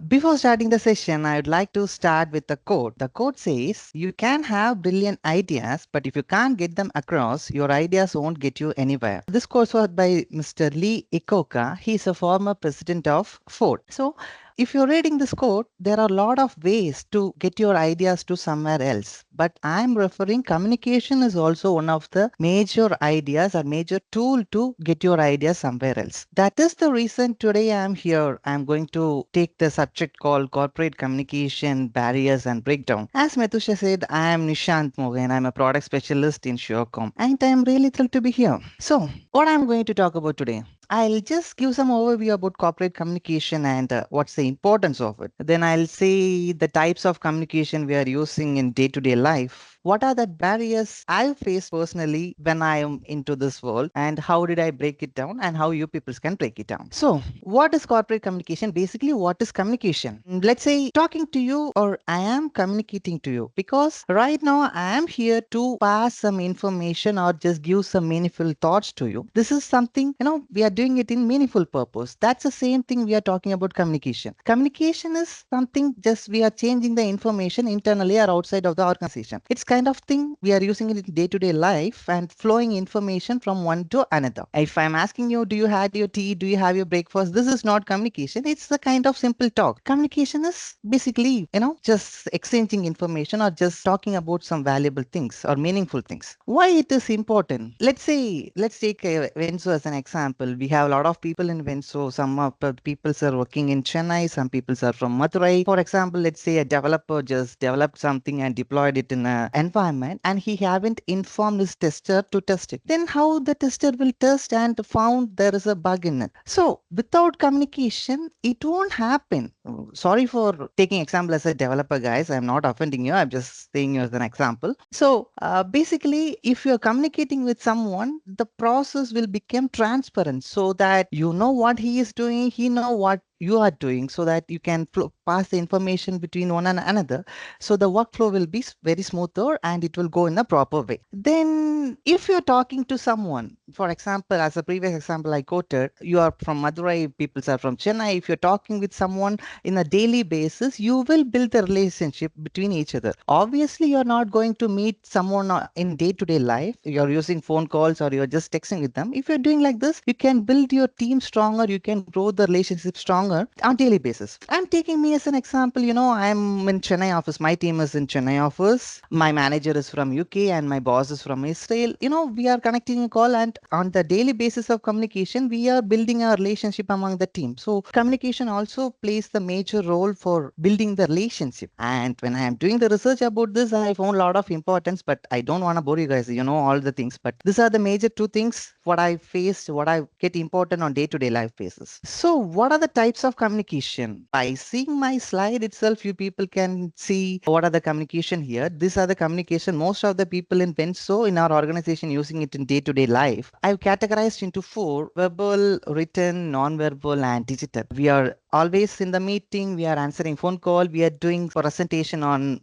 Before starting the session, I would like to start with a quote. The quote says, "You can have brilliant ideas, but if you can't get them across, your ideas won't get you anywhere." This quote was by Mr. Lee Iacocca. He's a former president of Ford. So, if you're reading this quote, there are a lot of ways to get your ideas to somewhere else. But I'm referring communication is also one of the major ideas or major tool to get your ideas somewhere else. That is the reason today I'm here. I'm going to take the subject called corporate communication, barriers and breakdown. As Metusha said, I am Nishanth Mohan. I'm a product specialist in Surecom and I'm really thrilled to be here. So what I'm going to talk about today? I'll just give some overview about corporate communication and what's the importance of it. Then I'll say the types of communication we are using in day-to-day life. What are the barriers I've faced personally when I am into this world and how did I break it down and how you people can break it down. So what is corporate communication? Basically, what is communication? Let's say talking to you or I am communicating to you because right now I am here to pass some information or just give some meaningful thoughts to you. This is something, we are doing it in meaningful purpose. That's the same thing we are talking about communication. Communication is something just we are changing the information internally or outside of the organization. It's kind of thing we are using it in day-to-day life and flowing information from one to another. If I'm asking you, do you had your tea? Do you have your breakfast? This is not communication. It's the kind of simple talk. Communication is basically, just exchanging information or just talking about some valuable things or meaningful things. Why it is important? Let's take Venzo as an example. We have a lot of people in Venzo. Some of the people are working in Chennai. Some people are from Madurai. For example, let's say a developer just developed something and deployed it in an environment and he haven't informed his tester to test it. Then how the tester will test and found there is a bug in it. So without communication, it won't happen. Sorry for taking example as a developer, guys. I'm not offending you. I'm just saying you as an example. So basically, if you're communicating with someone, the process will become transparent so that you know what he is doing, he know what you are doing so that you can pass the information between one and another. So the workflow will be very smoother and it will go in a proper way. Then if you're talking to someone, for example, as a previous example I quoted, you are from Madurai, people are from Chennai. If you're talking with someone in a daily basis, you will build a relationship between each other. Obviously, you're not going to meet someone in day-to-day life. You're using phone calls or you're just texting with them. If you're doing like this, you can build your team stronger. You can grow the relationship stronger on daily basis. I'm taking me as an example. I'm in Chennai office. My team is in Chennai office. My manager is from UK and my boss is from Israel. We are connecting a call and on the daily basis of communication, we are building a relationship among the team. So communication also plays the major role for building the relationship. And when I am doing the research about this, I found a lot of importance, but I don't want to bore you guys, all the things. But these are the major two things what I faced, what I get important on day-to-day life basis. So what are the types of communication? By seeing my slide itself, you people can see what are the communication here. These are the communication most of the people in Venzo in our organization using it in day-to-day life. I've categorized into four: verbal, written, non-verbal, and digital. We are always in the meeting, we are answering phone call, we are doing presentation on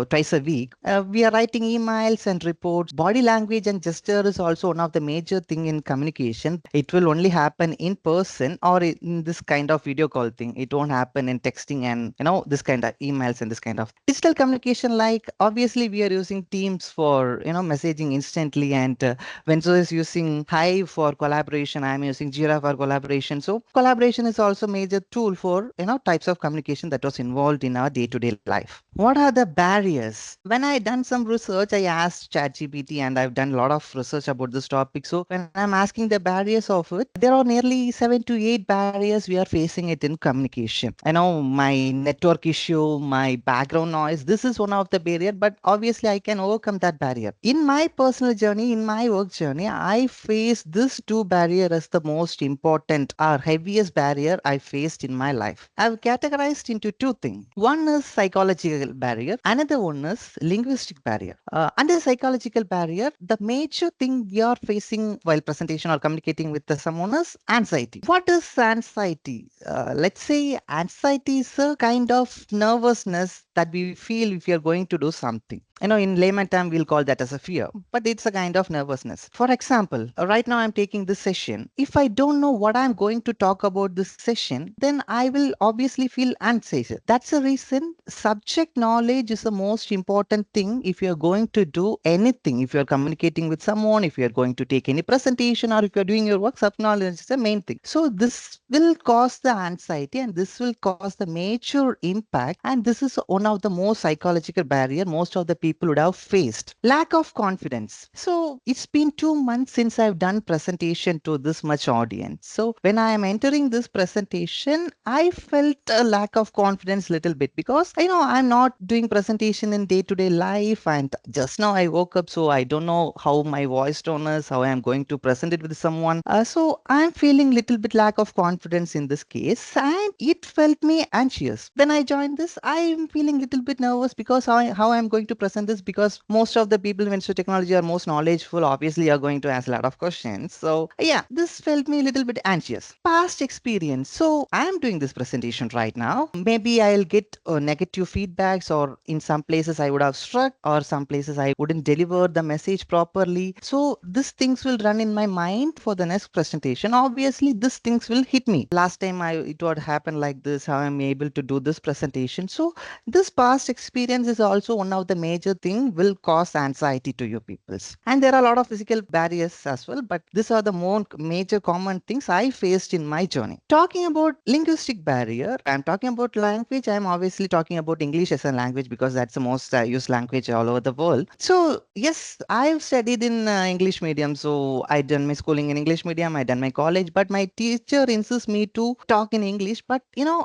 twice a week, we are writing emails and reports. Body language and gesture is also one of the major thing in communication. It will only happen in person or in this kind of video call thing. It won't happen in texting and this kind of emails and this kind of digital communication. Like obviously we are using Teams for messaging instantly, and Venzo is using Hive for collaboration. I'm using Jira for collaboration. So collaboration is also major tool for types of communication that was involved in our day-to-day life. What are the barriers? When I done some research, I asked ChatGPT and I've done a lot of research about this topic. So when I'm asking the barriers of it, there are nearly 7 to 8 barriers we are facing it in communication. My network issue, my background noise, this is one of the barrier, but obviously I can overcome that barrier. In my personal journey, in my work journey, I face this two barrier as the most important or heaviest barrier I faced in my life. I've categorized into two things. One is psychological barrier. Another one is linguistic barrier. Under psychological barrier, the major thing we are facing while presentation or communicating with someone is anxiety. What is anxiety? Let's say anxiety is a kind of nervousness that we feel if you're going to do something. In layman term, we'll call that as a fear, but it's a kind of nervousness. For example, right now I'm taking this session. If I don't know what I'm going to talk about this session, then I will obviously feel anxious. That's the reason subject knowledge is the most important thing if you're going to do anything. If you're communicating with someone, if you're going to take any presentation, or if you're doing your work, subject knowledge is the main thing. So this will cause the anxiety and this will cause the major impact. And this is one of the most psychological barrier most of the people would have faced. Lack of confidence. So it's been 2 months since I've done presentation to this much audience. So when I am entering this presentation, I felt a lack of confidence little bit because I'm not doing presentation in day-to-day life, and just now I woke up, so I don't know how my voice tone is, how I'm going to present it with someone. So I'm feeling little bit lack of confidence in this case, and it felt me anxious. When I joined this, I'm feeling little bit nervous because how I'm going to present this, because most of the people in Venzo technology are most knowledgeable, obviously are going to ask a lot of questions. So yeah, this felt me a little bit anxious. Past experience. So I'm doing this presentation right now. Maybe I'll get negative feedbacks, or in some places I would have struck, or some places I wouldn't deliver the message properly. So these things will run in my mind for the next presentation. Obviously, these things will hit me. Last time it would happen like this, how I'm able to do this presentation. So this past experience is also one of the major thing will cause anxiety to you peoples. And there are a lot of physical barriers as well, but these are the more major common things I faced in my journey. Talking about linguistic barrier, I'm talking about language. I'm obviously talking about English as a language because that's the most used language all over the world. So yes, I've studied in English medium. So I done my schooling in English medium. I done my college, but my teacher insists me to talk in English. But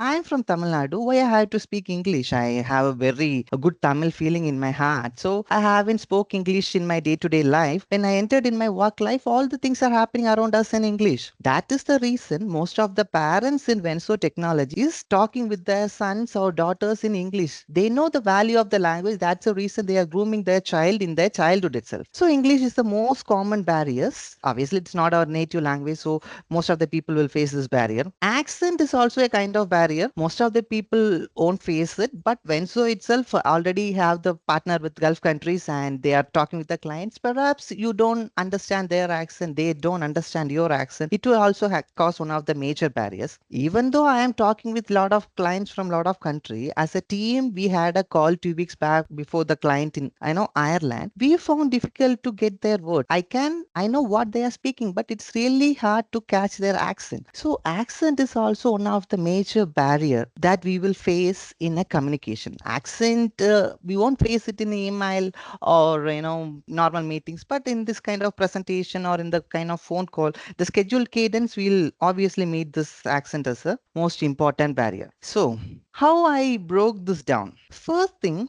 I'm from Tamil Nadu. Why I have to speak English? I have a very good Tamil feeling in my heart. So I haven't spoke English in my day-to-day life. When I entered in my work life, all the things are happening around us in English. That is the reason most of the parents in Venzo Technology is talking with their sons or daughters in English. They know the value of the language. That's the reason they are grooming their child in their childhood itself. So English is the most common barriers. Obviously, it's not our native language, so most of the people will face this barrier. Accent is also a kind of barrier. Most of the people won't face it, but Venzo itself already have the partner with Gulf countries and they are talking with the clients. Perhaps you don't understand their accent, they don't understand your accent. It will also cause one of the major barriers. Even though I am talking with a lot of clients from a lot of country, as a team, we had a call 2 weeks back before the client in Ireland. We found difficult to get their word. I know what they are speaking, but it's really hard to catch their accent. So accent is also one of the major barrier that we will face in a communication. Accent, we won't face it in email or normal meetings, but in this kind of presentation or in the kind of phone call, the scheduled cadence will obviously meet this accent as a most important barrier. So how I broke this down. First thing,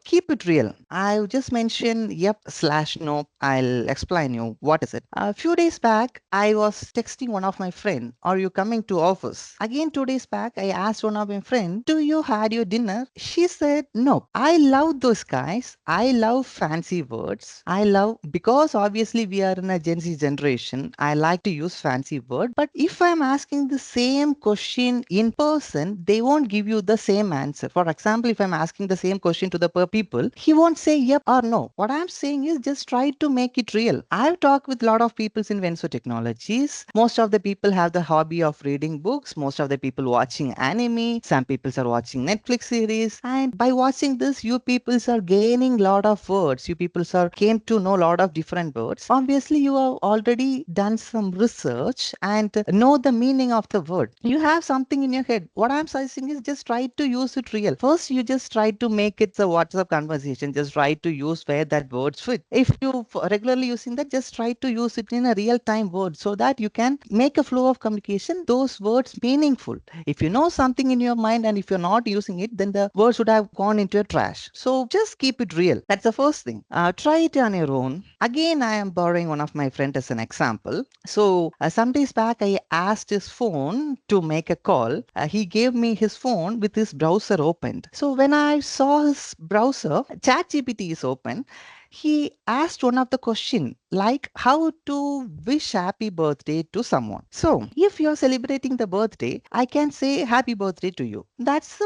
keep it real. I just mentioned yep slash no. I'll explain you what is it. A few days back, I was texting one of my friend, "Are you coming to office?" Again, 2 days back, I asked one of my friend, "Do you had your dinner?" She said, "No." I love those guys. I love fancy words. I love because obviously we are in a Gen Z generation. I like to use fancy word, but if I'm asking the same question in person, they won't give you the same answer. For example, if I'm asking the same question to the people, he won't say yep or no. What I'm saying is just try to make it real. I've talked with a lot of people in Venzo Technologies. Most of the people have the hobby of reading books. Most of the people watching anime. Some people are watching Netflix series. And by watching this, you people are gaining a lot of words. You people are came to know a lot of different words. Obviously, you have already done some research and know the meaning of the word. You have something in your head. What I'm suggesting is just try to use it real. First, you just try to make it a WhatsApp conversation. Just try to use where that words fit. If you regularly using that, just try to use it in a real time word so that you can make a flow of communication, those words meaningful. If you know something in your mind and if you're not using it, then the words would have gone into a trash. So just keep it real. That's the first thing. Try it on your own. Again, I am borrowing one of my friend as an example. So some days back, I asked his phone to make a call. He gave me his phone with his browser opened. So when I saw his browser, ChatGPT is open. he asked one of the question like how to wish happy birthday to someone. So if you're celebrating the birthday, I can say happy birthday to you. That's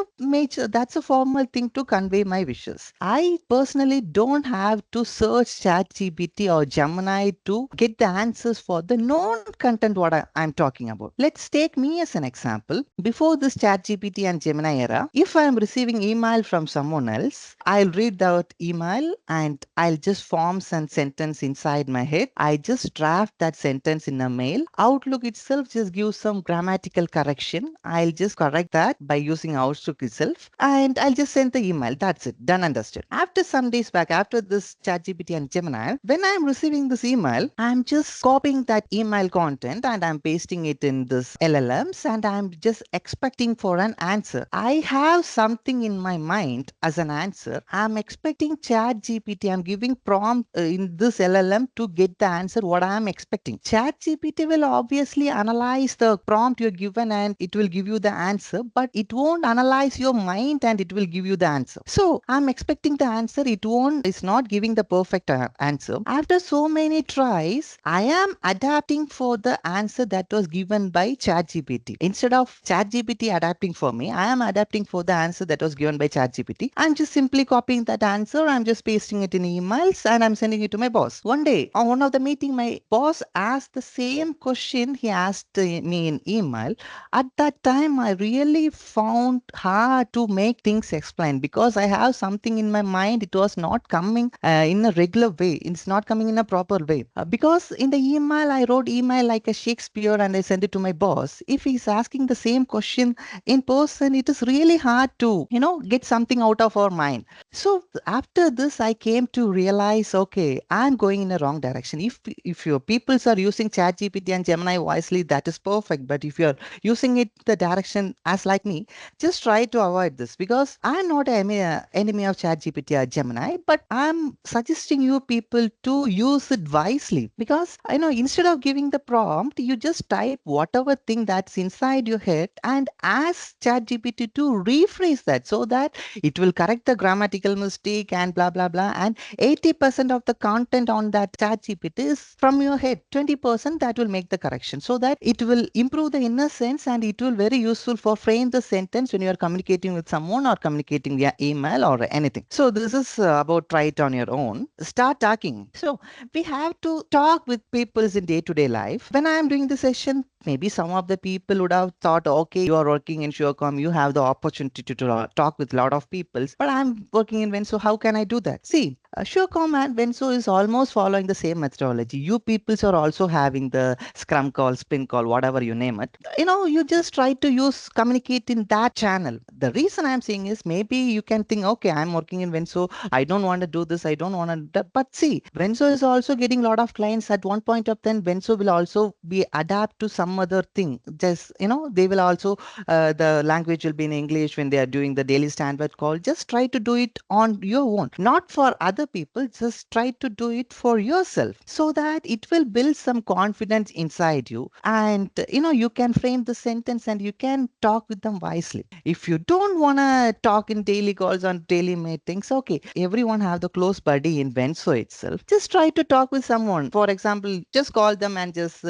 a formal thing to convey my wishes. I personally don't have to search ChatGPT or Gemini to get the answers for the known content what I'm talking about. Let's take me as an example. Before this ChatGPT and Gemini era, if I'm receiving email from someone else, I'll read that email and I'll just form some sentence inside my head. I just draft that sentence in a mail. Outlook itself just gives some grammatical correction. I'll just correct that by using Outlook itself and I'll just send the email. That's it. Done and dusted. After some days back, after this ChatGPT and Gemini, when I'm receiving this email, I'm just copying that email content and I'm pasting it in this LLMs and I'm just expecting for an answer. I have something in my mind as an answer. I'm expecting ChatGPT. I'm giving prompt in this LLM to get the answer what I'm expecting. ChatGPT will obviously analyze the prompt you're given and it will give you the answer, but it won't analyze your mind and it will give you the answer. So I'm expecting the answer. It's not giving the perfect answer. After so many tries, I am adapting for the answer that was given by ChatGPT. Instead of ChatGPT adapting for me, I am adapting for the answer that was given by ChatGPT. I'm just simply copying that answer. I'm just pasting it in emails and I'm sending it to my boss. One day, on one of the meeting, my boss asked the same question he asked me in email. At that time, I really found hard to make things explain because I have something in my mind. It was not coming in a regular way. It's not coming in a proper way. Because in the email, I wrote email like a Shakespeare and I sent it to my boss. If he's asking the same question in person, it is really hard to, get something out of our mind. So after this, I came to realize, okay, I'm going in a wrong direction. If your peoples are using ChatGPT and Gemini wisely, that is perfect. But if you're using it the direction as like me, just try to avoid this because I'm not an enemy of ChatGPT or Gemini, but I'm suggesting you people to use it wisely because instead of giving the prompt, you just type whatever thing that's inside your head and ask ChatGPT to rephrase that so that it will correct the grammatical mistake and blah blah blah. And 80% of the content on that ChatGPT is from your head. 20% that will make the correction so that it will improve the inner sense and it will very useful for frame the sentence when you are communicating with someone or communicating via email or anything. So this is about try it on your own. Start talking. So we have to talk with people in day-to-day life. When I am doing the session, maybe some of the people would have thought, okay, you are working in Surecom, you have the opportunity to talk with a lot of people, but I'm working in Venzo, how can I do that? See, Surecom and Venzo is almost following the same methodology. You peoples are also having the Scrum call, Sprint call, whatever you name it. You just try to communicate in that channel. The reason I'm saying is maybe you can think, okay, I'm working in Venzo, I don't want to do this, I don't want to do that. But see, Venzo is also getting a lot of clients. At one point of time, Venzo will also be adapt to some other thing. Just, they will also, the language will be in English when they are doing the daily standard call. Just try to do it on your own, not for other people. Just try to do it for yourself so that it will build some confidence inside you. And, you can frame the sentence and you can talk with them wisely. If you don't want to talk in daily calls on daily meetings, okay, everyone have the close buddy in Venzo itself. Just try to talk with someone. For example, just call them and just,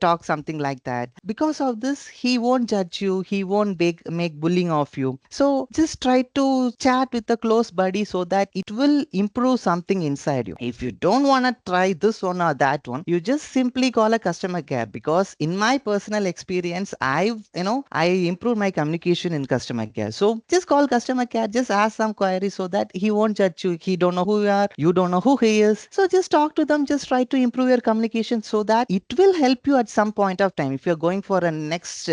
talk something like that. Because of this, he won't judge you. He won't make bullying of you. So just try to chat with a close buddy so that it will improve something inside you. If you don't want to try this one or that one, you just simply call a customer care because in my personal experience, I improve my communication in customer care. So just call customer care, just ask some queries so that he won't judge you. He don't know who you are. You don't know who he is. So just talk to them. Just try to improve your communication so that it will help you at some point of time. If you're going for a next,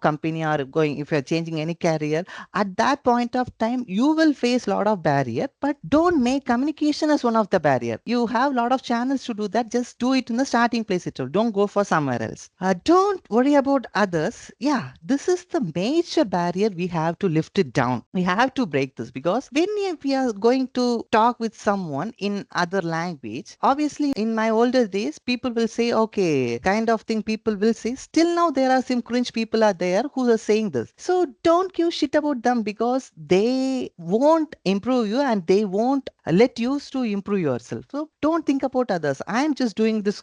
company or if you're changing any career, at that point of time, you will face a lot of barrier, but don't make communication as one of the barrier. You have a lot of channels to do that. Just do it in the starting place itself. Don't go for somewhere else. Don't worry about others. Yeah, this is the major barrier. We have to lift it down. We have to break this because when we are going to talk with someone in other language, obviously in my older days, people will say, okay, kind of thing people will say. Still now there are some cringe people are there who are saying this. So don't give shit about them because they won't improve you and they won't let you to improve yourself. So don't think about others. I am just doing this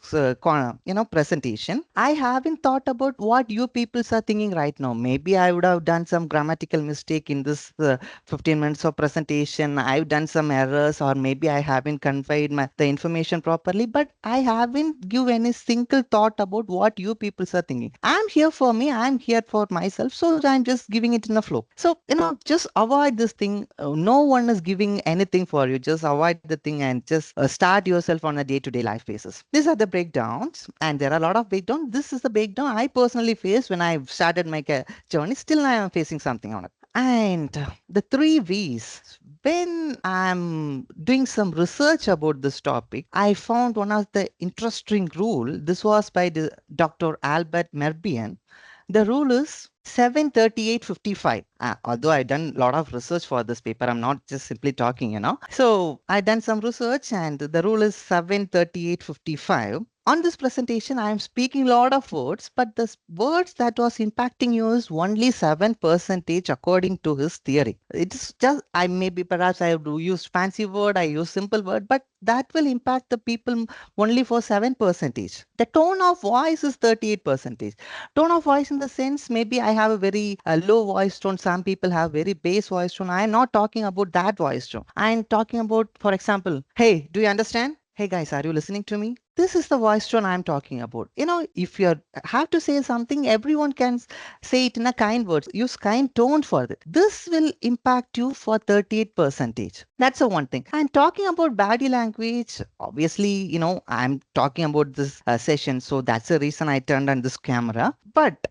presentation. I haven't thought about what you people are thinking right now. Maybe I would have done some grammatical mistake in this 15 minutes of presentation. I've done some errors, or maybe I haven't conveyed the information properly, but I haven't give any single thought about what you people are thinking. I'm here for me. I'm here for myself. So I'm just giving it in a flow. So, just avoid this thing. No one is giving anything for you. Just avoid the thing and just start yourself on a day-to-day life basis. These are the breakdowns, and there are a lot of breakdowns. This is the breakdown I personally faced when I started my journey. Still, I am facing something on it. And the three V's. When I'm doing some research about this topic, I found one of the interesting rule. This was by the Dr. Albert Merbian. The rule is 73855. Although I've done a lot of research for this paper, I'm not just simply talking. So I done some research, and the rule is 73855. On this presentation, I am speaking a lot of words, but the words that was impacting you is only 7% according to his theory. It's just, I maybe perhaps I have used fancy word, I use simple word, but that will impact the people only for 7%. The tone of voice is 38%. Tone of voice in the sense, maybe I have a very low voice tone. Some people have very bass voice tone. I am not talking about that voice tone. I am talking about, for example, hey, do you understand? Hey guys, are you listening to me? This is the voice tone I'm talking about. If you have to say something, everyone can say it in a kind words. Use kind tone for it. This will impact you for 38%. That's the one thing. And talking about body language, obviously, I'm talking about this session. So that's the reason I turned on this camera. But,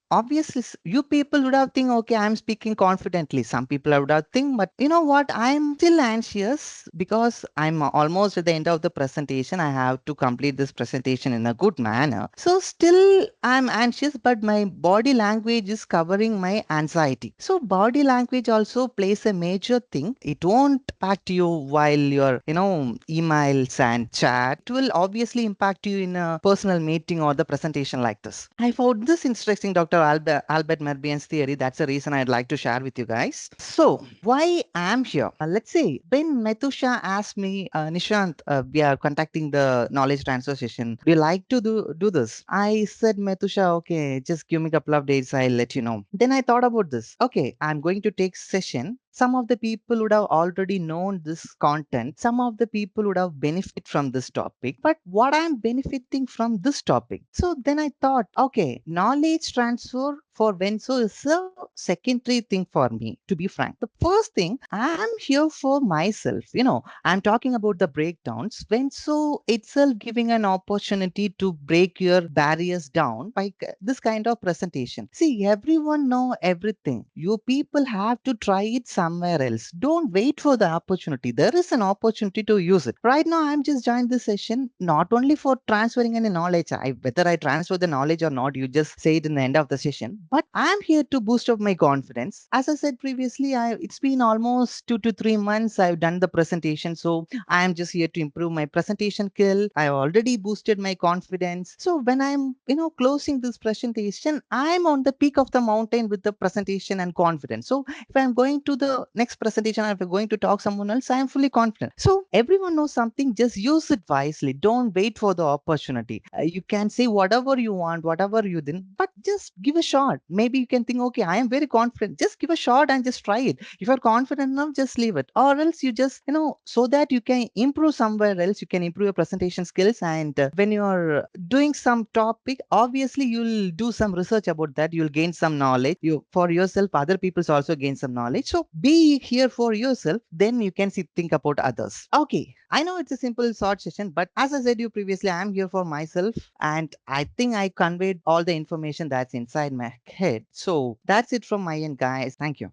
obviously, you people would have think, okay, I'm speaking confidently. Some people would have think, but you know what? I'm still anxious because I'm almost at the end of the presentation. I have to complete this presentation in a good manner. So still I'm anxious, but my body language is covering my anxiety. So body language also plays a major thing. It won't impact you while you're, emails and chat. It will obviously impact you in a personal meeting or the presentation like this. I found this interesting, Dr. Albert Merbian's theory. That's the reason I'd like to share with you guys. So, why I'm here? Let's say when Metusha asked me, Nishanth, we are conducting the knowledge transfer session. Do you like to do this? I said, Metusha, okay, just give me a couple of days. I'll let you know. Then I thought about this. Okay, I'm going to take session. Some of the people would have already known this content. Some of the people would have benefit from this topic. But what I'm benefiting from this topic? So then I thought, okay, knowledge transfer for Venzo is a secondary thing for me, to be frank. The first thing, I'm here for myself. I'm talking about the breakdowns. Venzo itself giving an opportunity to break your barriers down by this kind of presentation. See, everyone know everything. You people have to try it somewhere else. Don't wait for the opportunity. There is an opportunity to use it. Right now, I'm just joined this session not only for transferring any knowledge. Whether I transfer the knowledge or not, you just say it in the end of the session. But I'm here to boost up my confidence. As I said previously, it's been almost 2 to 3 months I've done the presentation. So I'm just here to improve my presentation skill. I already boosted my confidence. So when I'm, closing this presentation, I'm on the peak of the mountain with the presentation and confidence. So if I'm going to the next presentation, or if I'm going to talk someone else, I'm fully confident. So everyone knows something, just use it wisely. Don't wait for the opportunity. You can say whatever you want, whatever you didn't, but just give a shot. Maybe you can think, okay, I am very confident. Just give a shot and just try it. If you're confident enough, just leave it. Or else you just, so that you can improve somewhere else, you can improve your presentation skills. And when you're doing some topic, obviously you'll do some research about that. You'll gain some knowledge. You for yourself, other people's also gain some knowledge. So be here for yourself. Then you can think about others. Okay. I know it's a simple short session, but as I said you previously, I'm here for myself. And I think I conveyed all the information that's inside my head. So that's it from my end, guys. Thank you.